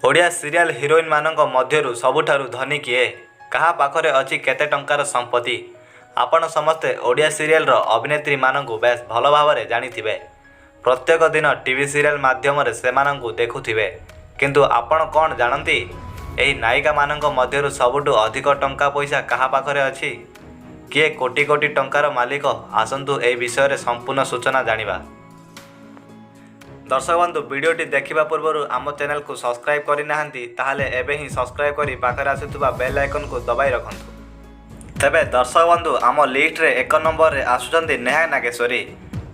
Odia serial heroine मानक मध्यरु सबुठारु धनी किए कहा पाखरे अछि केते टंकार संपत्ति। आपण समस्ते ओडिया सीरियल रो अभिनेत्री मानकु बेस भल भावरे जानिथिबे। प्रत्येक दिन टीवी सीरियल माध्यम रे सेमानंकु देखुथिबे, किंतु आपण कोन जानंती एही नायिका मानक मध्यरु सबुठु अधिक टंका पैसा कहा पाखरे अछि? किए कोटी कोटी टंकार मालिक? आसंतु एही विषय रे संपूर्ण सूचना जानिबा। दर्शक बंधु, वीडियोटी देखिबा पूर्व आम चैनल को सब्सक्राइब करि नाहंती ताहाले एबे ही सब्सक्राइब करी पाखरे आसुतबा बेल आइकन को दबाई रखंतु। तबे दर्शक बंधु, आम लिस्ट रे 1 नंबर रे आसुचंती नेहा नागेश्वरी।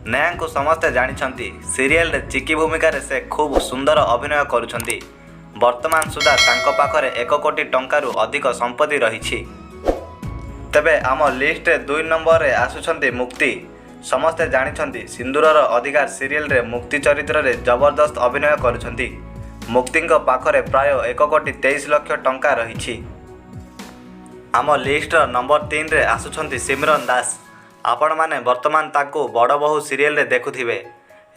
नेहा को समस्ते जानिछंती सीरियल रे चिकी भूमिका रे से खूब सुंदर अभिनय करूछंती। वर्तमान सुधा तांको पाखरे 1 कोटी टंकारु अधिक संपत्ति रहिछि। तबे आम लिस्ट रे 2 नंबर रे आसुछंती मुक्ति। समस्ते जानिछंती सिंदूरर अधिकार सीरियल रे मुक्ति चरित्र रे जबरदस्त अभिनय करुछंती। मुक्तिंक पाखरे प्राय 1 कोटी 23 लाख टंका रहिछि। आम लिस्ट नंबर 3 रे आसुछंती सिमरन दास। आपण माने वर्तमान ताकू बड़ बहु सीरियल रे देखुथिबे।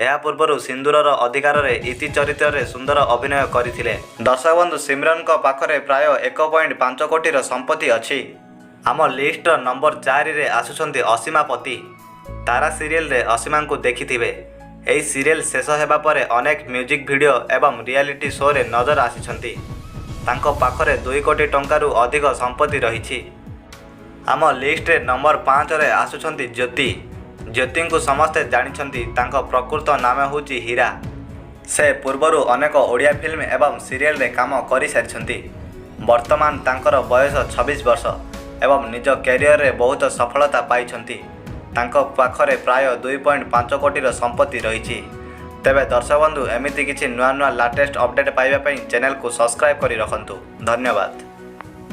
एहा पूर्वरु सिंदूरर अधिकार रे इति चरित्र रे सुंदर अभिनय करिथिले। दर्शक बंधु, सिमरन को पाखरे प्राय 1.5 कोटी रो संपत्ति अछि। आम लिस्ट नंबर 4 रे आसुछंती असीमापति। तारा सीरियल रे असीमा को देखिथिबे। एही सीरियल शेष हेबा परे अनेक म्यूजिक वीडियो एवं रियलिटी शो रे नजर आसिछंती। तांको पाखरे 2 कोटी टंकारु अधिक संपत्ति रहिछि। आम लिस्ट रे नंबर 5 रे आसुछंती ज्योति। ज्योति को समस्ते जानिछंती तांको प्रकृत नाम होची हीरा। से पूर्वरु अनेक ओडिया फिल्म एवं सीरियल रे काम करि सारिछंती। वर्तमान तांकर बयस 26 वर्ष एवं निज कैरियर रे बहुत सफलता पाइछंती। तांको पाखरे प्राय 2.5 कोटी संपत्ति रही। तेबे दर्शक बंधु, एमिति किछि नुआ नुआ लेटेस्ट अपडेट पाइबा पई चैनल को सब्सक्राइब करी रखंतु। धन्यवाद।